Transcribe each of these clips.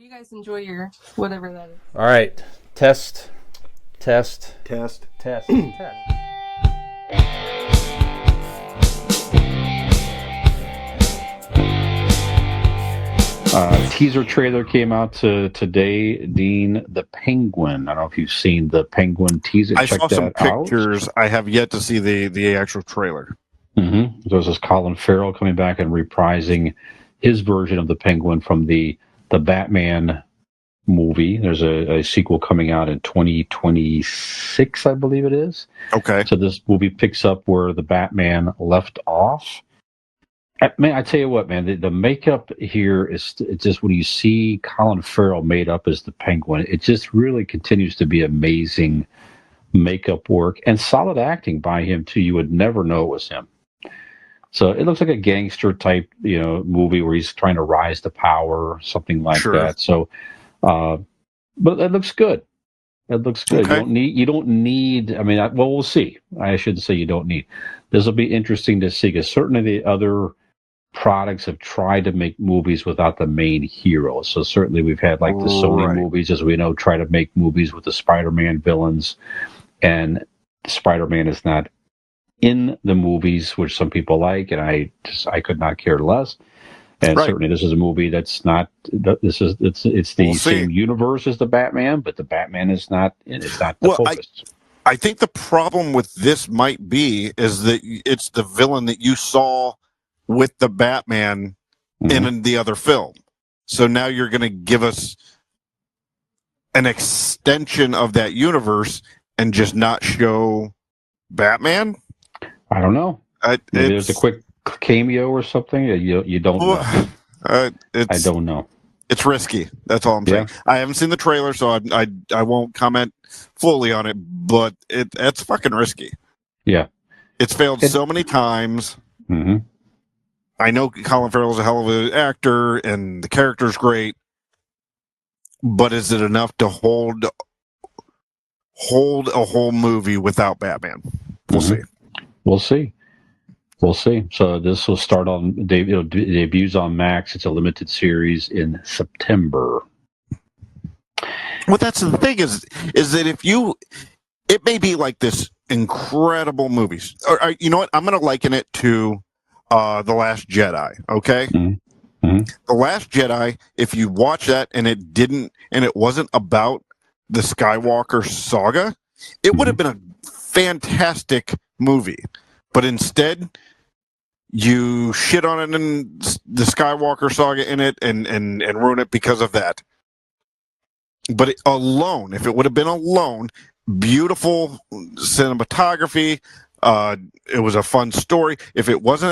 you guys enjoy your whatever that is. All right. Test. Test. Test. Test. Test. Teaser trailer came out today, Dean. The Penguin. I don't know if you've seen the Penguin teaser. I saw some pictures. I have yet to see the actual trailer. Mm-hmm. So this is Colin Farrell coming back and reprising his version of the Penguin from the Batman movie. There's a sequel coming out in 2026, I believe it is. Okay. So this movie picks up where the Batman left off. Man, I tell you what, man, the makeup here is just when you see Colin Farrell made up as the Penguin, it just really continues to be amazing makeup work and solid acting by him too. You would never know it was him. So it looks like a gangster type, movie where he's trying to rise to power, something like that. So, but it looks good. It looks good. Okay. You don't need. I mean, we'll see. I shouldn't say you don't need. This will be interesting to see because certainly the other products have tried to make movies without the main hero. So certainly we've had like the Sony movies, as we know, try to make movies with the Spider-Man villains, and Spider-Man is not in the movies, which some people like, and I could not care less. And certainly this is a movie that's not. It's the same universe as the Batman, but the Batman is not. It's not the focus. I think the problem with this might be is that it's the villain that you saw with the Batman in the other film. So now you're going to give us an extension of that universe and just not show Batman? I don't know. Maybe there's a quick cameo or something. You don't know. I don't know. It's risky. That's all I'm saying. I haven't seen the trailer, so I won't comment fully on it, but it's fucking risky. Yeah. It's failed so many times. Mm-hmm. I know Colin Farrell's a hell of an actor, and the character's great, but is it enough to hold a whole movie without Batman? We'll see. We'll see. So this will start on debuts on Max. It's a limited series in September. Well, that's the thing is that it may be like this incredible movies. Or you know what? I'm going to liken it to The Last Jedi. Okay. Mm-hmm. The Last Jedi. If you watch that and it wasn't about the Skywalker saga, it would have been a fantastic movie. But instead, you shit on it and the Skywalker saga in it and ruin it because of that. But if it would have been alone, beautiful cinematography, it was a fun story. If it was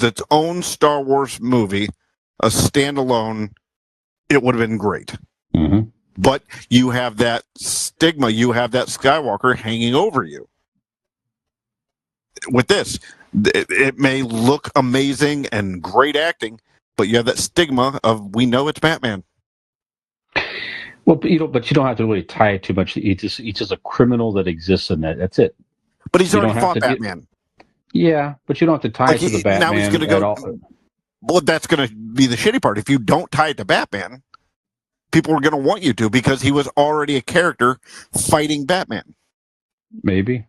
its own Star Wars movie, a standalone, it would have been great. Mm-hmm. But you have that stigma, you have that Skywalker hanging over you. With this, it may look amazing and great acting, but you have that stigma of we know it's Batman. Well, but you don't have to really tie it too much. He's just a criminal that exists in that. That's it. But he's already fought Batman. Yeah, but you don't have to tie it to the Batman. Now he's going to go. Well, that's going to be the shitty part. If you don't tie it to Batman, people are going to want you to because he was already a character fighting Batman. Maybe.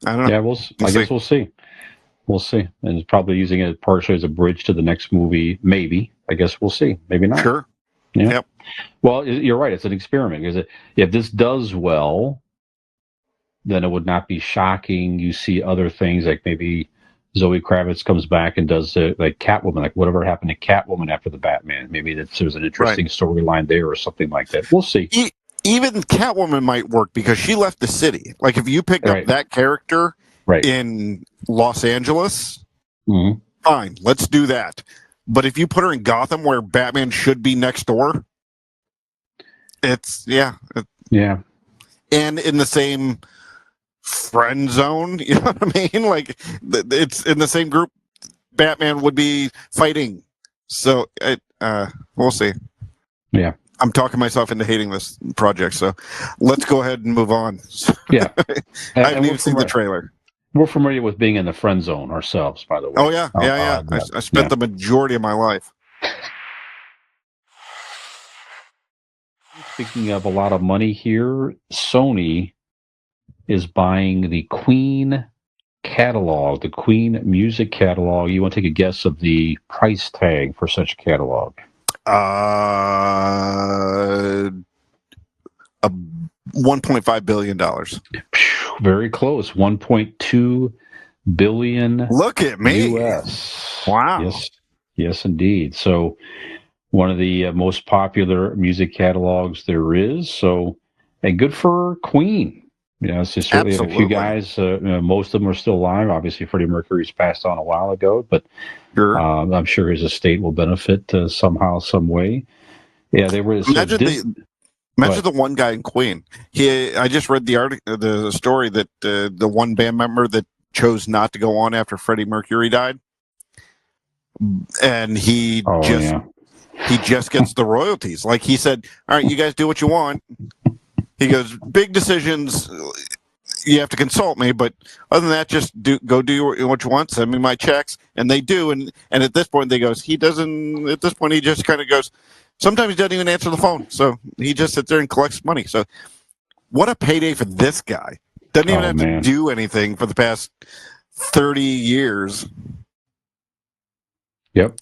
I don't know. Yeah, I guess we'll see. We'll see. And it's probably using it partially as a bridge to the next movie. Maybe. I guess we'll see. Maybe not. Sure. Yeah. Yep. Well, you're right. It's an experiment. Because if this does well, then it would not be shocking. You see other things like maybe Zoe Kravitz comes back and does like Catwoman, like whatever happened to Catwoman after the Batman. Maybe there's an interesting storyline there or something like that. We'll see. Even Catwoman might work because she left the city. Like if you picked up that character in Los Angeles, fine, let's do that. But if you put her in Gotham where Batman should be next door, it's and in the same friend zone, you know what I mean? Like it's in the same group Batman would be fighting. So we'll see. Yeah. I'm talking myself into hating this project, so let's go ahead and move on. Yeah. I haven't even seen the trailer. We're familiar with being in the friend zone ourselves, by the way. Oh, yeah. I spent the majority of my life. speaking of a lot of money here, Sony is buying the Queen catalog, the Queen music catalog. You want to take a guess of the price tag for such a catalog? $1.5 billion. Very close. 1.2 billion. Look at me. US. Wow. Yes, indeed. So one of the most popular music catalogs there is. So, and good for Queen. It's just certainly a few guys. Most of them are still alive. Obviously, Freddie Mercury's passed on a while ago, but sure. I'm sure his estate will benefit somehow, some way. Yeah, they were. Imagine the one guy in Queen. I just read the story that the one band member that chose not to go on after Freddie Mercury died, and he just gets the royalties. Like he said, "All right, you guys do what you want." He goes, "Big decisions, you have to consult me, but other than that, just go do what you want. Send me my checks," and they do. And at this point, he doesn't. At this point, he just kind of goes. Sometimes he doesn't even answer the phone, so he just sits there and collects money. So, what a payday for this guy! Doesn't even have to do anything for the past 30 years. Yep,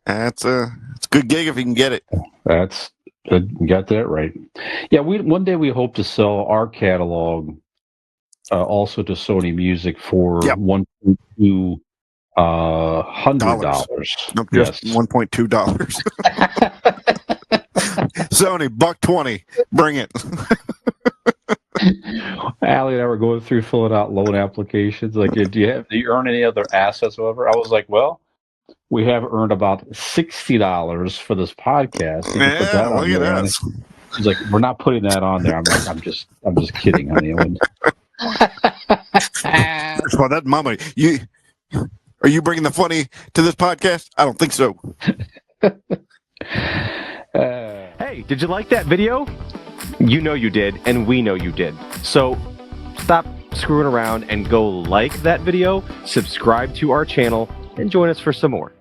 it's a good gig if you can get it. That's good. You got that right. Yeah, one day we hope to sell our catalog also to Sony Music for $1.2 $100. Nope, just $1.2. Sony, $1.20. Bring it. Allie and I were going through filling out loan applications. Like, do you earn any other assets, whatever? I was like, well, we have earned about $60 for this podcast. Look at that. She's like, we're not putting that on there. I'm like, I'm just kidding, honey. Well, that mama, are you bringing the funny to this podcast? I don't think so. Hey, did you like that video? You know you did, and we know you did. So stop screwing around and go like that video, subscribe to our channel, and join us for some more.